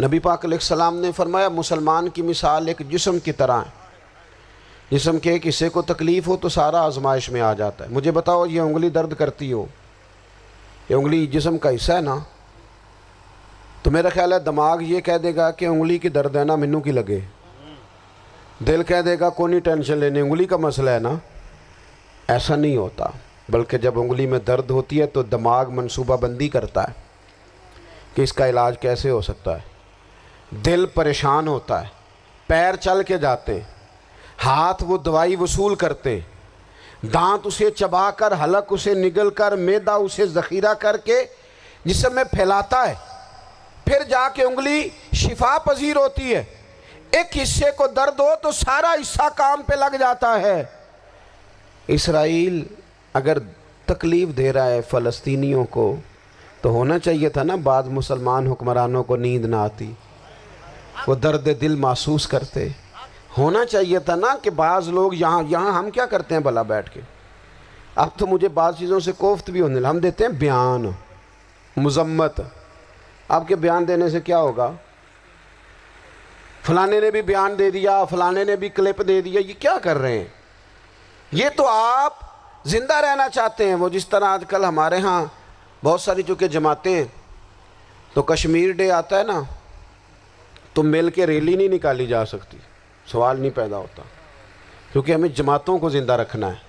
नबी पाक अलैहिस्सलाम ने फरमाया मुसलमान की मिसाल एक जिस्म की तरह है। जिस्म के एक हिस्से को तकलीफ़ हो तो सारा आजमाइश में आ जाता है। मुझे बताओ, ये उंगली दर्द करती हो, ये उंगली जिस्म का हिस्सा है ना, तो मेरा ख्याल है दिमाग ये कह देगा कि उंगली की दर्द है ना, मैनू की लगे। दिल कह देगा कोई नहीं टेंशन लेने, उंगली का मसला है ना। ऐसा नहीं होता, बल्कि जब उंगली में दर्द होती है तो दिमाग मनसूबाबंदी करता है कि इसका इलाज कैसे हो सकता है। दिल परेशान होता है, पैर चल के जाते, हाथ वो दवाई वसूल करते, दांत उसे चबाकर, हलक उसे निगल कर, मैदा उसे ज़ख़ीरा करके जिस्म में फैलाता है, फिर जाके उंगली शिफा पजीर होती है। एक हिस्से को दर्द हो तो सारा हिस्सा काम पे लग जाता है। इसराइल अगर तकलीफ़ दे रहा है फ़लस्तीनियों को, तो होना चाहिए था ना बाद मुसलमान हुक्मरानों को नींद ना आती, वो दर्द दिल महसूस करते। होना चाहिए था ना कि बाज़ लोग यहाँ हम क्या करते हैं भला बैठ के। अब तो मुझे बाज़ चीज़ों से कोफ्त भी होने लगा। हम देते हैं बयान, मज़म्मत। आपके बयान देने से क्या होगा? फलाने ने भी बयान दे दिया, फलाने ने भी क्लिप दे दिया। ये क्या कर रहे हैं? ये तो आप ज़िंदा रहना चाहते हैं। वो जिस तरह आजकल हमारे यहाँ बहुत सारी चूँकि जमातें, तो कश्मीर डे आता है ना, तो मिल के रैली नहीं निकाली जा सकती, सवाल नहीं पैदा होता, क्योंकि हमें जमातों को ज़िंदा रखना है।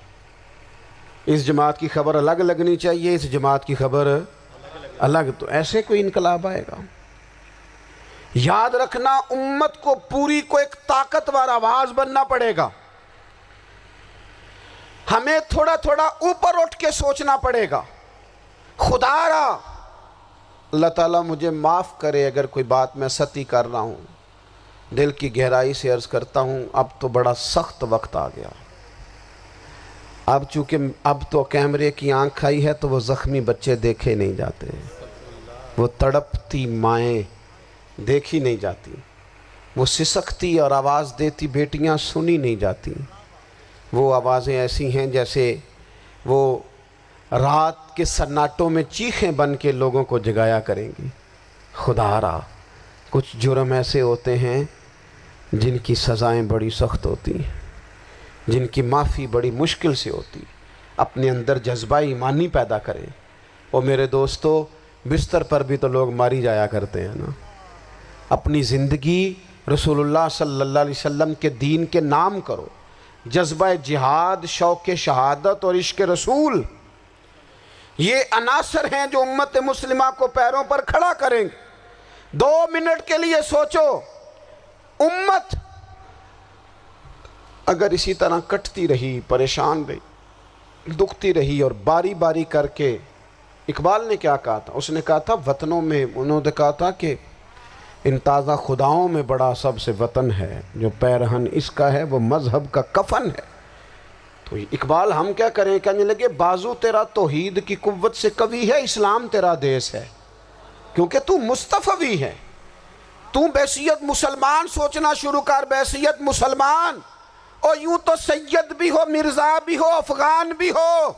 इस जमात की खबर अलग लगनी चाहिए, इस जमात की खबर अलग। तो ऐसे कोई इनकलाब आएगा? याद रखना, उम्मत को पूरी को एक ताकतवर आवाज़ बनना पड़ेगा। हमें थोड़ा थोड़ा ऊपर उठ के सोचना पड़ेगा। खुदारा अल्लाह ताला मुझे माफ़ करे अगर कोई बात मैं सती कर रहा हूँ, दिल की गहराई से अर्ज़ करता हूँ, अब तो बड़ा सख्त वक्त आ गया। अब चूँकि अब तो कैमरे की आंख आई है तो वो ज़ख्मी बच्चे देखे नहीं जाते, वो तड़पती माएँ देखी नहीं जाती, वो सिसकती और आवाज़ देती बेटियाँ सुनी नहीं जाती। वो आवाज़ें ऐसी हैं जैसे वो रात के सन्नाटों में चीखें बन के लोगों को जगाया करेंगी। खुदारा कुछ जुर्म ऐसे होते हैं जिनकी सज़ाएं बड़ी सख्त होती हैं, जिनकी माफ़ी बड़ी मुश्किल से होती। अपने अंदर जज्बा ईमानी पैदा करें। और मेरे दोस्तों, बिस्तर पर भी तो लोग मारी जाया करते हैं ना। अपनी ज़िंदगी रसूलुल्लाह सल्लल्लाहु अलैहि वसल्लम के दीन के नाम करो। जज्बा जिहाद, शौक़ शहादत और इश्क़ रसूल, ये अनासर हैं जो उम्मत मुस्लिमा को पैरों पर खड़ा करेंगे। 2 मिनट के लिए सोचो, उम्मत अगर इसी तरह कटती रही, परेशान रही, दुखती रही और बारी बारी करके, इकबाल ने क्या कहा था? उसने कहा था वतनों में, उन्होंने कहा था कि इन ताज़ा खुदाओं में बड़ा सबसे वतन है, जो पैरहन इसका है वो मज़हब का कफन है। तो इकबाल हम क्या करें? कहने लगे बाजू तेरा तौहीद की कुव्वत से कवी है, इस्लाम तेरा देश है, क्योंकि तू मुस्तफ़वी है। तू बैसियत मुसलमान सोचना शुरू कर, बैसियत मुसलमान। और यूं तो सैयद भी हो, मिर्ज़ा भी हो, अफ़गान भी हो,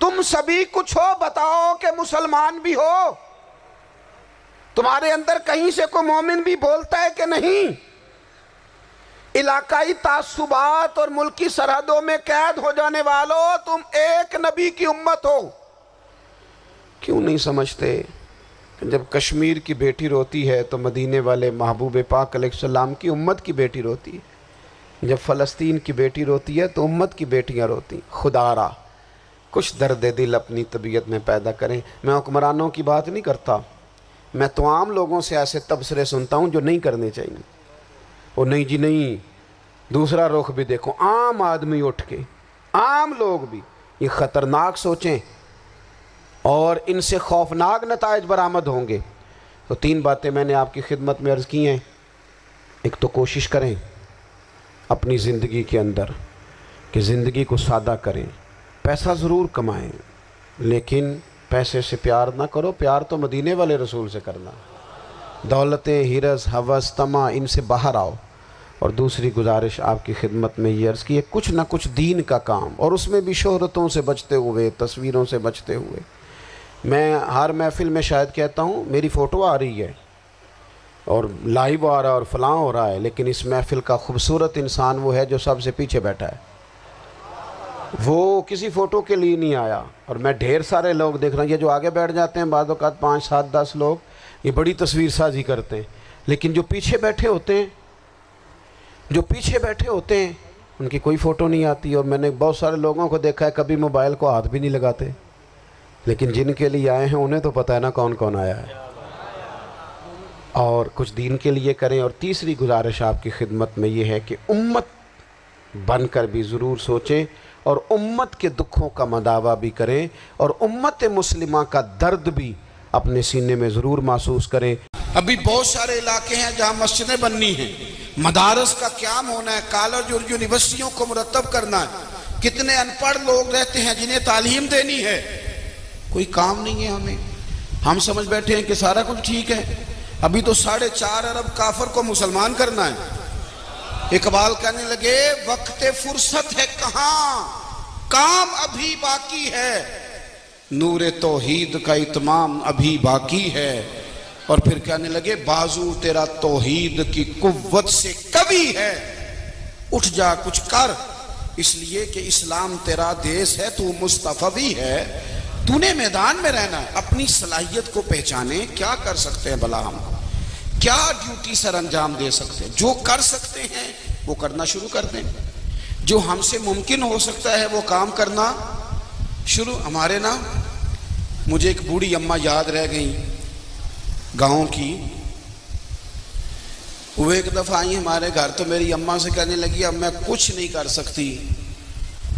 तुम सभी कुछ हो, बताओ कि मुसलमान भी हो। तुम्हारे अंदर कहीं से कोई मोमिन भी बोलता है कि नहीं? इलाकाई तासुबात और मुल्की सरहदों में कैद हो जाने वालों, तुम एक नबी की उम्मत हो। क्यों नहीं समझते कि जब कश्मीर की बेटी रोती है तो मदीने वाले महबूब पाक अलैहिस्सलाम की उम्मत की बेटी रोती है। जब फ़लस्तीन की बेटी रोती है तो उम्मत की बेटियां रोती। खुदारा कुछ दर्द दिल अपनी तबीयत में पैदा करें। मैं हुक्मरानों की बात नहीं करता, मैं तो आम लोगों से ऐसे तबसरे सुनता हूँ जो नहीं करने चाहिए। और नहीं जी नहीं, दूसरा रुख भी देखो, आम आदमी उठ के, आम लोग भी ये ख़तरनाक सोचें और इनसे खौफनाक नताइज बरामद होंगे। तो 3 बातें मैंने आपकी खिदमत में अर्ज़ की हैं। एक तो कोशिश करें अपनी ज़िंदगी के अंदर कि ज़िंदगी को सादा करें। पैसा ज़रूर कमाएं, लेकिन पैसे से प्यार ना करो, प्यार तो मदीने वाले रसूल से करना। दौलतें, हिरस, हवस, तमा, इनसे बाहर आओ। और दूसरी गुजारिश आपकी खिदमत में ये अर्ज़ की है, कुछ ना कुछ दीन का काम, और उसमें भी शोहरतों से बचते हुए, तस्वीरों से बचते हुए। मैं हर महफिल में शायद कहता हूँ, मेरी फ़ोटो आ रही है, और लाइव आ रहा है और फलां हो रहा है, लेकिन इस महफिल का खूबसूरत इंसान वो है जो सबसे पीछे बैठा है। वो किसी फ़ोटो के लिए नहीं आया। और मैं ढेर सारे लोग देख रहा हूँ, ये जो आगे बैठ जाते हैं बाद औक़ात 5, 7, 10 लोग, ये बड़ी तस्वीर साजी करते हैं, लेकिन जो पीछे बैठे होते हैं, उनकी कोई फ़ोटो नहीं आती। और मैंने बहुत सारे लोगों को देखा है कभी मोबाइल को हाथ भी नहीं लगाते, लेकिन जिनके लिए आए हैं उन्हें तो पता है ना कौन कौन आया है। और कुछ दीन के लिए करें। और तीसरी गुजारिश आपकी खिदमत में ये है कि उम्मत बनकर भी ज़रूर सोचें और उम्मत के दुखों का मदावा भी करें और उम्मत मुस्लिमा का दर्द भी अपने सीने में ज़रूर महसूस करें। अभी बहुत सारे इलाके हैं जहाँ मस्जिदें बननी हैं, मदारस का क़याम होना है, कॉलेज और यूनिवर्सिटियों को मुरतब करना है। कितने अनपढ़ लोग रहते हैं जिन्हें तालीम देनी है, कोई काम नहीं है हमें। हम समझ बैठे हैं कि सारा कुछ ठीक है। अभी तो 4.5 अरब काफर को मुसलमान करना है। इकबाल कहने लगे वक्त फुर्सत है कहाँ, काम अभी बाकी है, नूरे तौहीद का इत्माम अभी बाकी है। और फिर कहने लगे बाजू तेरा तौहीद की कुव्वत से कभी है, उठ जा कुछ कर, इसलिए कि इस्लाम तेरा देश है, तू मुस्तफवी है, तूने मैदान में रहना है। अपनी सलाहियत को पहचाने, क्या कर सकते हैं भला हम, क्या ड्यूटी सर अंजाम दे सकते हैं। जो कर सकते हैं वो करना शुरू कर दें, जो हमसे मुमकिन हो सकता है वो काम करना शुरू। हमारे ना, मुझे एक बूढ़ी अम्मा याद रह गई गांव की। वो एक दफ़ा आई हमारे घर, तो मेरी अम्मा से कहने लगी अब मैं कुछ नहीं कर सकती।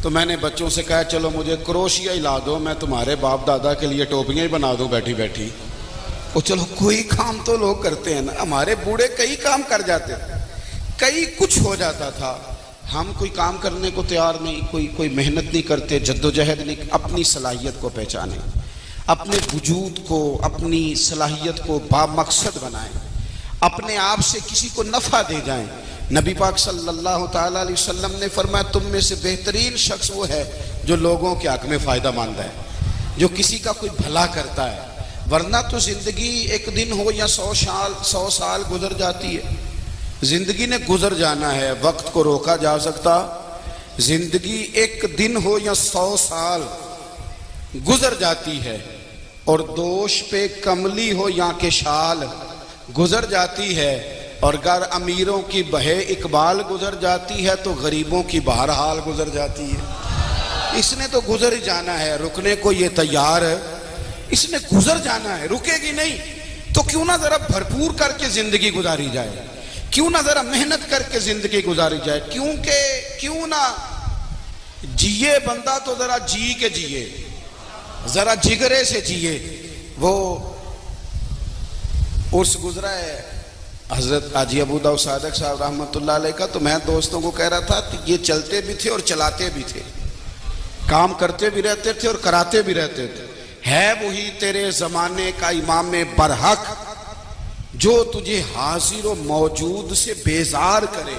तो मैंने बच्चों से कहा चलो मुझे क्रोशिया ही ला दो, मैं तुम्हारे बाप दादा के लिए टोपियाँ ही बना दूँ बैठी बैठी। वो चलो कोई काम तो लोग करते हैं ना, हमारे बूढ़े कई काम कर जाते थे, कई कुछ हो जाता था। हम कोई काम करने को तैयार नहीं, कोई मेहनत नहीं करते, जद्दोजहद नहीं। अपनी सलाहियत को पहचानें, अपने वजूद को, अपनी सलाहियत को बामकसद बनाएं, अपने आप से किसी को नफ़ा दे जाएं। नबी पाक सल्लल्लाहु ताला अलैहि वसल्लम ने फरमाया तुम में से बेहतरीन शख्स वो है जो लोगों के हक में फ़ायदा मंद है, जो किसी का कोई भला करता है। वरना तो ज़िंदगी एक दिन हो या 100 साल गुजर जाती है। ज़िंदगी ने गुजर जाना है, वक्त को रोका जा सकता। ज़िंदगी एक दिन हो या 100 साल गुजर जाती है। और दोष पे कमली हो या के शाल गुजर जाती है। और अगर अमीरों की बहे इकबाल गुजर जाती है तो गरीबों की बहरहाल गुजर जाती है। इसने तो गुजर ही जाना है, रुकने को ये तैयार है, इसने गुजर जाना है, रुकेगी नहीं। तो क्यों ना जरा भरपूर करके जिंदगी गुजारी जाए, क्यों ना जरा मेहनत करके जिंदगी गुजारी जाए। क्यों ना जिए बंदा तो जरा जी के जिए, जरा जिगरे से जिए। वो उर्स गुजरा है हजरत हाजी अबू दाऊद सादिक साहब रहमतुल्लाह अलैह का, तो मैं दोस्तों को कह रहा था कि ये चलते भी थे और चलाते भी थे, काम करते भी रहते थे और कराते भी रहते थे। है वही तेरे जमाने का इमाम बरहक जो तुझे हाजिर व मौजूद से बेजार करे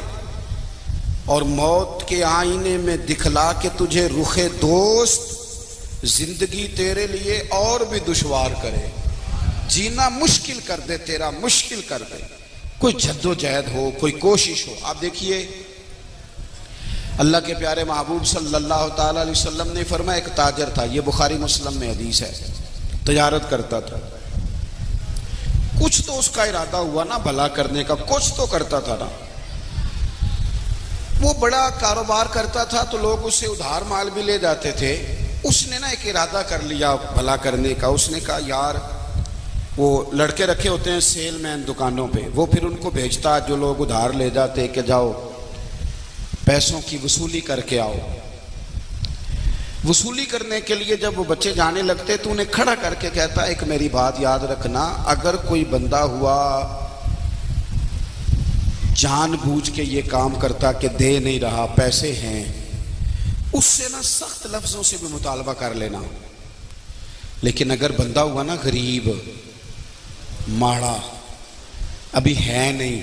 और मौत के आईने में दिखला के तुझे रुखे दोस्त जिंदगी तेरे लिए और भी दुश्वार करे, जीना मुश्किल कर दे, तेरा मुश्किल कर दे। कोई जद्दोजहद हो, कोई कोशिश हो। आप देखिए अल्लाह के प्यारे महबूब सल्लल्लाहु ताला अलैहि वसल्लम ने फरमाया एक ताजर था, ये बुखारी मुस्लिम में हदीस है, तजारत करता था। कुछ तो उसका इरादा हुआ ना भला करने का, कुछ तो करता था ना। वो बड़ा कारोबार करता था तो लोग उससे उधार माल भी ले जाते थे। उसने ना एक इरादा कर लिया भला करने का। उसने कहा यार वो लड़के रखे होते हैं सेलमैन दुकानों पे, वो फिर उनको भेजता जो लोग उधार ले जाते कि जाओ पैसों की वसूली करके आओ। वसूली करने के लिए जब वो बच्चे जाने लगते तो उन्हें खड़ा करके कहता एक मेरी बात याद रखना, अगर कोई बंदा हुआ जानबूझ के ये काम करता कि दे नहीं रहा, पैसे हैं, उससे ना सख्त लफ्जों से भी मुतालबा कर लेना। लेकिन अगर बंदा हुआ ना गरीब माड़ा, अभी है नहीं,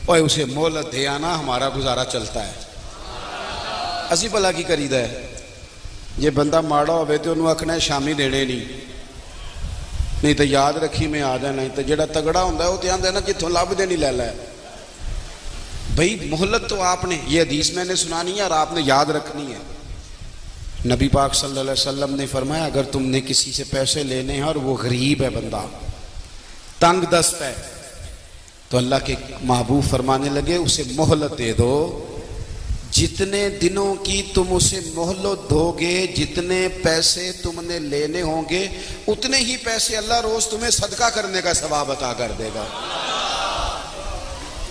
और उसे मोहलत दे आना, हमारा गुजारा चलता है। असी भला की करीदा है, जे बंदा माड़ा होवे तो उन्होंने आखना शामी देने नहीं, नहीं तो याद रखी मैं आ जाना। तो जेड़ा तगड़ा होंदा वो तो आंदा ना जिथों लभदे नहीं लै लै। भाई मोहलत तो आपने, ये हदीस मैंने सुनानी है और आपने याद रखनी है। नबी पाक सल्लल्लाहु अलैहि वसल्लम ने फरमाया अगर तुमने किसी से पैसे लेने हैं और वो गरीब है, बंदा तंग दस्त है, तो अल्लाह के महबूब फरमाने लगे उसे मोहलत दे दो। जितने दिनों की तुम उसे मोहलत दोगे, जितने पैसे तुमने लेने होंगे, उतने ही पैसे अल्लाह रोज तुम्हें सदका करने का सवाब अता कर देगा।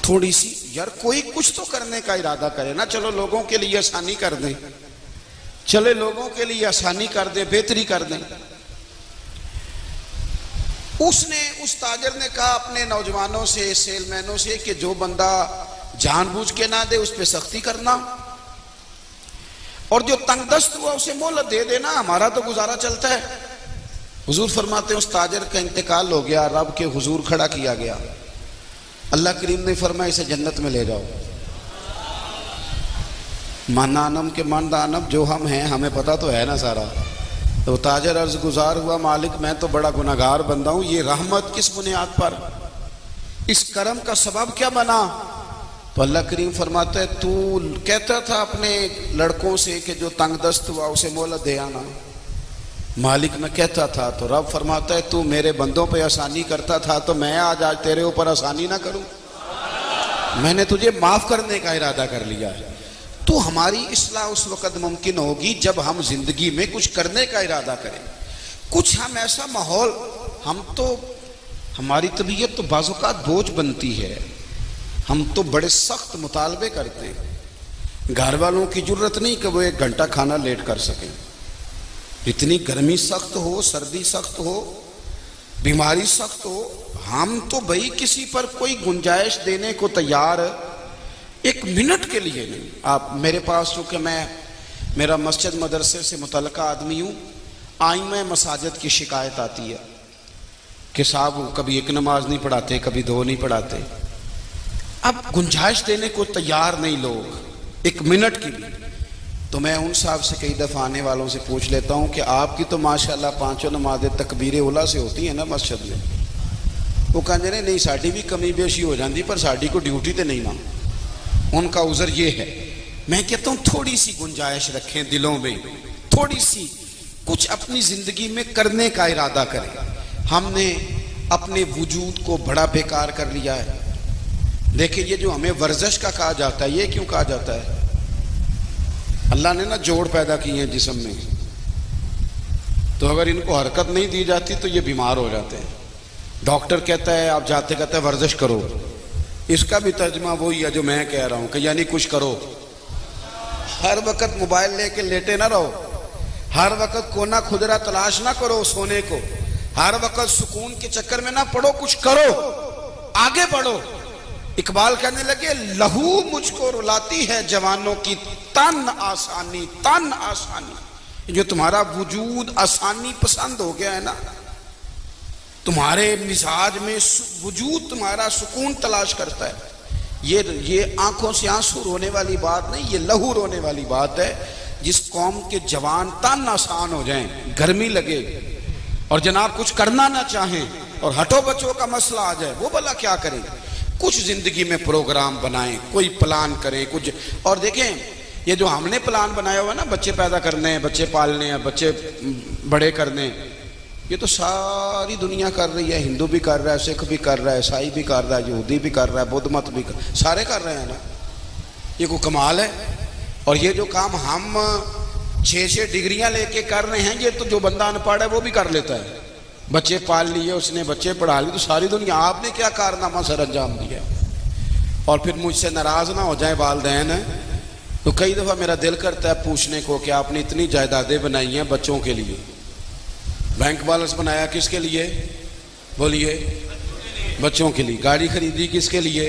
थोड़ी सी यार कोई कुछ तो करने का इरादा करे ना। चलो लोगों के लिए आसानी कर दें, चले लोगों के लिए आसानी कर दे, बेहतरी कर दें। उसने, उस ताजर ने कहा अपने नौजवानों से, सेलमैनों से कि जो बंदा जानबूझ के ना दे उस पर सख्ती करना, और जो तंगदस्त हुआ उसे मोहलत दे देना, हमारा तो गुजारा चलता है। हुजूर फरमाते हैं उस ताजर का इंतकाल हो गया, रब के हुजूर खड़ा किया गया। अल्लाह करीम ने फरमाया इसे जन्नत में ले जाओ। मानानम के मानदानम जो हम हैं, हमें पता तो है ना सारा। तो ताजर अर्ज गुजार हुआ मालिक मैं तो बड़ा गुनाहगार बंदा हूं, ये रहमत किस बुनियाद पर, इस करम का सबब क्या बना? तो अल्लाह करीम फरमाता है तू कहता था अपने लड़कों से कि जो तंगदस्त हुआ उसे मोहलत दे आना। मालिक मैं कहता था। तो रब फरमाता है तू मेरे बंदों पे आसानी करता था, तो मैं आज तेरे ऊपर आसानी ना करूं? मैंने तुझे माफ करने का इरादा कर लिया है। तो हमारी इस्लाह उस वक़्त मुमकिन होगी जब हम जिंदगी में कुछ करने का इरादा करें। कुछ हम ऐसा माहौल, हम तो, हमारी तबीयत तो बाज़ौक़ात बोझ बनती है, हम तो बड़े सख्त मुतालबे करते हैं। घर वालों की जरूरत नहीं कि वो 1 घंटा खाना लेट कर सकें। इतनी गर्मी सख्त हो, सर्दी सख्त हो, बीमारी सख्त हो, हम तो भाई किसी पर कोई गुंजाइश देने को तैयार 1 मिनट के लिए नहीं। आप मेरे पास, चूँकि मैं मेरा मस्जिद मदरसे से मुतल्लिका आदमी हूँ, आइम्मा मसाजिद की शिकायत आती है कि साहब कभी 1 नमाज नहीं पढ़ाते, कभी 2 नहीं पढ़ाते। अब गुंजाइश देने को तैयार नहीं लोग 1 मिनट की भी। तो मैं उन साहब से कई दफ़ा आने वालों से पूछ लेता हूँ कि आपकी तो माशाल्लाह 5 नमाज़ें तकबीर उला से होती हैं ना मस्जिद में। वो कहते ने नहीं साड़ी भी कमी बेशी हो जाती, पर साड़ी को ड्यूटी तो नहीं ना। उनका उज़र ये है। मैं कहता हूँ थोड़ी सी गुंजाइश रखें दिलों में, थोड़ी सी कुछ अपनी ज़िंदगी में करने का इरादा करें। हमने अपने वजूद को बड़ा बेकार कर लिया है। देखिए ये जो हमें वर्जिश का कहा जाता है, ये क्यों कहा जाता है? अल्लाह ने ना जोड़ पैदा किए हैं जिस्म में, तो अगर इनको हरकत नहीं दी जाती तो ये बीमार हो जाते हैं। डॉक्टर कहता है, आप जाते कहते हैं वर्जिश करो, इसका भी तर्जमा वही है जो मैं कह रहा हूं कि यानी कुछ करो। हर वक्त मोबाइल लेके लेटे ना रहो, हर वक्त कोना खुदरा तलाश ना करो सोने को, हर वक्त सुकून के चक्कर में ना पड़ो, कुछ करो, आगे बढ़ो। इकबाल कहने लगे लहू मुझको रुलाती है जवानों की तन आसानी, तन आसानी। जो तुम्हारा वजूद आसानी पसंद हो गया है ना, तुम्हारे मिजाज में वजूद तुम्हारा सुकून तलाश करता है, ये आंखों से आंसू रोने वाली बात नहीं, ये लहू रोने वाली बात है। जिस कौम के जवान तन आसान हो जाएं, गर्मी लगे और जनाब कुछ करना ना चाहें और हटो बचो का मसला आ जाए, वो भला क्या करें? कुछ जिंदगी में प्रोग्राम बनाएं, कोई प्लान करें कुछ। और देखें ये जो हमने प्लान बनाया हुआ ना, बच्चे पैदा करने हैं, बच्चे पालने हैं, बच्चे बड़े करने, ये तो सारी दुनिया कर रही है। हिंदू भी कर रहा है, सिख भी कर रहा है, ईसाई भी कर रहा है, यहूदी भी कर रहा है, बौद्ध मत भी सारे कर रहे हैं ना। ये कोई कमाल है? और ये जो काम हम 6-6 डिग्रियां लेके कर रहे हैं, ये तो जो बंदा अनपढ़ है वो भी कर लेता है। बच्चे पाल लिए उसने, बच्चे पढ़ा लिए, तो सारी दुनिया। आपने क्या कारनामा सर अंजाम दिया? और फिर मुझसे नाराज ना हो जाए वालिदैन। तो कई दफ़ा मेरा दिल करता है पूछने को कि आपने इतनी जायदादें बनाई हैं बच्चों के लिए, बैंक बैलेंस बनाया किसके लिए? बोलिए, बच्चों के लिए। गाड़ी खरीदी किसके लिए?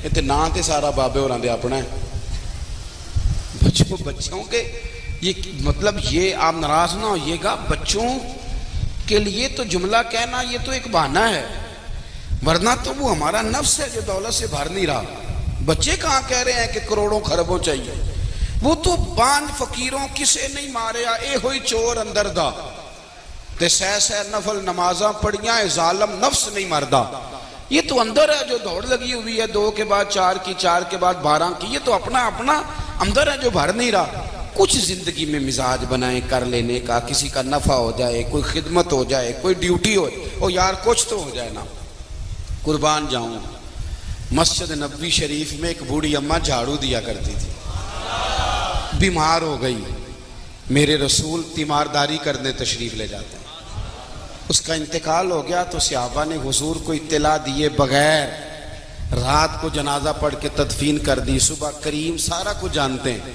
इतने ना तो सारा बाबे और अपना है, बच्चों के। ये मतलब ये आप नाराज ना होइएगा, बच्चों के लिए तो जुमला कहना ये तो एक बहाना है, वरना तो वो हमारा नफ्स है जो दौलत से भर नहीं रहा। बच्चे कहाँ कह रहे हैं कि करोड़ों खरबों चाहिए? वो तो बांझ फकीरों किसे नहीं मारे ए होई चोर अंदर दा, ते सह सह नफल नमाजा पढ़िया है, जालम नफ्स नहीं मरदा। ये तो अंदर है जो दौड़ लगी हुई है, 2 के बाद 4 की, 4 के बाद 12 की, ये तो अपना अपना अंदर है जो भर नहीं रहा। कुछ जिंदगी में मिजाज बनाए कर लेने का, किसी का नफा हो जाए, कोई खिदमत हो जाए, कोई ड्यूटी हो, ओ यार कुछ तो हो जाए ना। कुर्बान जाऊं, मस्जिद नबवी शरीफ में एक बूढ़ी अम्मा झाड़ू दिया करती थी, बीमार हो गई, मेरे रसूल तीमारदारी करने तशरीफ ले जाते हैं, उसका इंतकाल हो गया। तो सहाबा ने हुजूर को इत्तला दिए बगैर रात को जनाजा पढ़ के तदफीन कर दी। सुबह करीम सारा कुछ जानते हैं,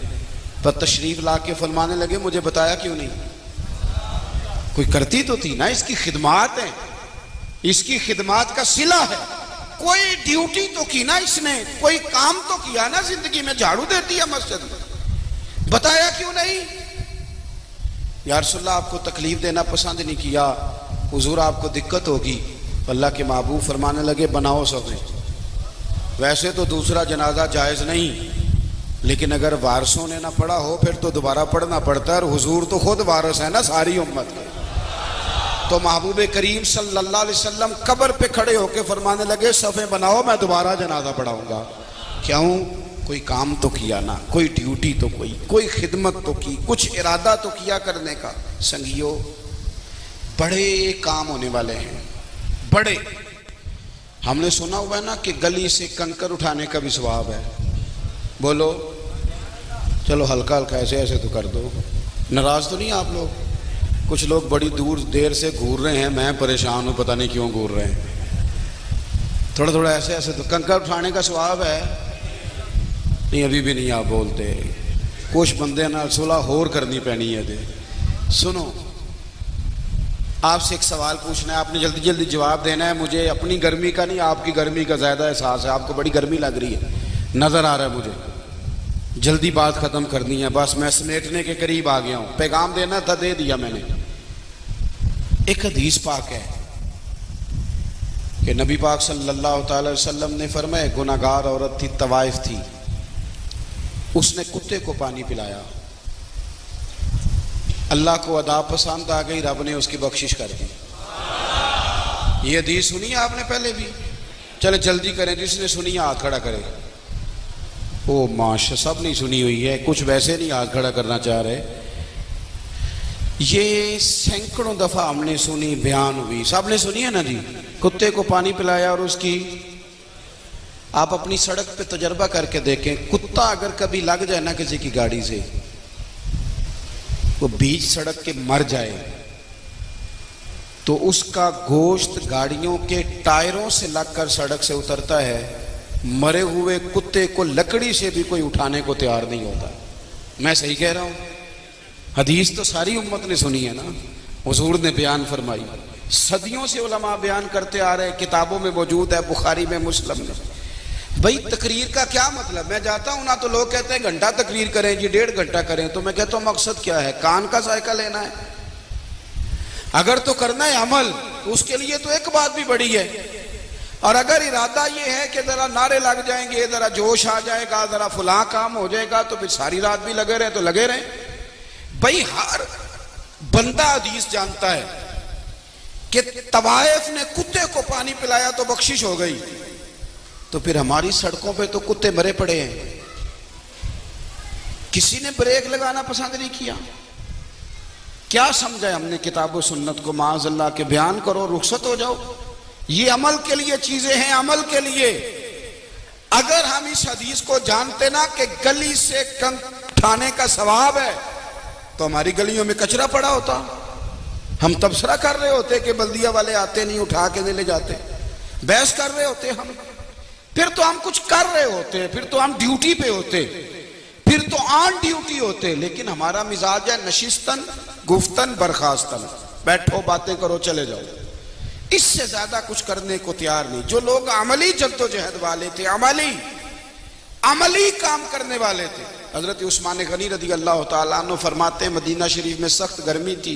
पर तशरीफ ला के फरमाने लगे मुझे बताया क्यों नहीं। कोई करती तो थी ना, इसकी खिदमात है, इसकी खिदमात का सिला है, कोई ड्यूटी तो की ना इसने, कोई काम तो किया ना जिंदगी में, झाड़ू देती है मस्जिद में, बताया क्यों नहीं। या रसूलल्लाह आपको तकलीफ देना पसंद नहीं किया, हुजूर आपको दिक्कत होगी। अल्लाह के महबूब फरमाने लगे बनाओ सफे। वैसे तो दूसरा जनाजा जायज़ नहीं, लेकिन अगर वारसों ने ना पढ़ा हो फिर तो दोबारा पढ़ना पड़ता है, और हुजूर तो खुद वारस है ना सारी उम्मत के। तो महबूब करीम सल्लल्लाहु अलैहि वसल्लम कब्र पे खड़े होकर फरमाने लगे सफ़े बनाओ, मैं दोबारा जनाजा पढ़ाऊंगा। क्यों? कोई काम तो किया ना, कोई ड्यूटी तो कोई खिदमत तो की, कुछ इरादा तो किया करने का। संगियो, बड़े काम होने वाले हैं, बड़े। हमने सुना हुआ है ना कि गली से कंकर उठाने का भी सवाब है। बोलो, चलो हल्का हल्का ऐसे ऐसे तो कर दो, नाराज तो नहीं आप लोग? कुछ लोग बड़ी दूर देर से घूर रहे हैं, मैं परेशान हूँ, पता नहीं क्यों घूर रहे हैं। थोड़ा थोड़ा ऐसे ऐसे तो कंकर उठाने का सवाब है। नहीं, अभी भी नहीं आप बोलते, कुछ बंदे ना सुलह होर करनी पैनी है। दे सुनो, आपसे एक सवाल पूछना है, आपने जल्दी जल्दी जवाब देना है। मुझे अपनी गर्मी का नहीं, आपकी गर्मी का ज़्यादा एहसास है, आपको बड़ी गर्मी लग रही है, नज़र आ रहा है मुझे। जल्दी बात ख़त्म करनी है, बस मैं समेटने के करीब आ गया हूँ। पैगाम देना था, दे दिया मैंने। एक हदीस पाक है कि नबी पाक सल्लल्लाहु अलैहि वसल्लम ने फरमाया, गुनाहगार औरत थी, तवाइफ थी, उसने कुत्ते को पानी पिलाया, अल्लाह को अदा पसंद आ गई, रब ने उसकी बख्शिश कर दी। ये हदीस सुनी है आपने पहले भी? चले जल्दी करें, जिसने सुनी हाथ खड़ा करे। ओ माशा, सब नहीं सुनी हुई है, कुछ वैसे नहीं हाथ खड़ा करना चाह रहे। ये सैकड़ों दफा हमने सुनी, बयान हुई, सब ने सुनी है ना जी। कुत्ते को पानी पिलाया और उसकी, आप अपनी सड़क पे तजर्बा करके देखें, कुत्ता अगर कभी लग जाए ना किसी की गाड़ी से, वो बीच सड़क के मर जाए, तो उसका गोश्त गाड़ियों के टायरों से लगकर सड़क से उतरता है। मरे हुए कुत्ते को लकड़ी से भी कोई उठाने को तैयार नहीं होता। मैं सही कह रहा हूं? हदीस तो सारी उम्मत ने सुनी है ना, हुजूर ने बयान फरमाई, सदियों से उलमा बयान करते आ रहे, किताबों में मौजूद है, बुखारी में, मुस्लिम में। भाई तकरीर का क्या मतलब? मैं जाता हूं ना तो लोग कहते हैं घंटा तकरीर करें जी, 1.5 घंटा करें, तो मैं कहता हूं मकसद क्या है? कान का जायका लेना है? अगर तो करना है अमल, उसके लिए तो एक बात भी बड़ी है। और अगर इरादा ये है कि जरा नारे लग जाएंगे, जरा जोश आ जाएगा, जरा फुला काम हो जाएगा, तो फिर सारी रात भी लगे रहे तो लगे रहे। भाई हर बंदा हदीस जानता है कि तवाइफ ने कुत्ते को पानी पिलाया तो बख्शिश हो गई, तो फिर हमारी सड़कों पे तो कुत्ते मरे पड़े हैं। किसी ने ब्रेक लगाना पसंद नहीं किया। क्या समझा हमने किताब सुन्नत को? माज़अल्लाह के बयान करो, रुखसत हो जाओ। ये अमल के लिए चीजें हैं, अमल के लिए। अगर हम इस हदीस को जानते ना कि गली से कंक उठाने का सवाब है, तो हमारी गलियों में कचरा पड़ा होता, हम तबसरा कर रहे होते कि बल्दिया वाले आते नहीं, उठा के ले जाते, बहस कर रहे होते हम, फिर तो हम कुछ कर रहे होते, फिर तो हम ड्यूटी पे होते, फिर तो ऑन ड्यूटी होते। लेकिन हमारा मिजाज है नशिस्तन गुफ्तन बर्खास्तन, बैठो बातें करो चले जाओ, इससे ज्यादा कुछ करने को तैयार नहीं। जो लोग अमली जद्दोजहद वाले थे, अमली काम करने वाले थे। हजरत उस्मान गनी रदी अल्लाह तआला अन्हु फरमाते, मदीना शरीफ में सख्त गर्मी थी,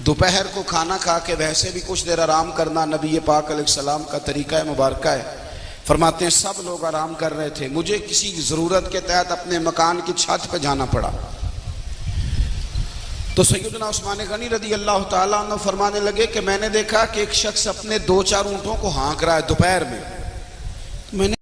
दोपहर को खाना खा के वैसे भी कुछ देर आराम करना नबी पाक अलैहिस्सलाम का तरीका है, मुबारक है। फरमाते हैं सब लोग आराम कर रहे थे, मुझे किसी ज़रूरत के तहत अपने मकान की छत पर जाना पड़ा। तो सैयदना उस्मान गनी रदी अल्लाह ताला अन्हु फरमाने लगे कि मैंने देखा कि एक शख्स अपने 2-4 ऊँटों को हाँक रहा है दोपहर में। मैंने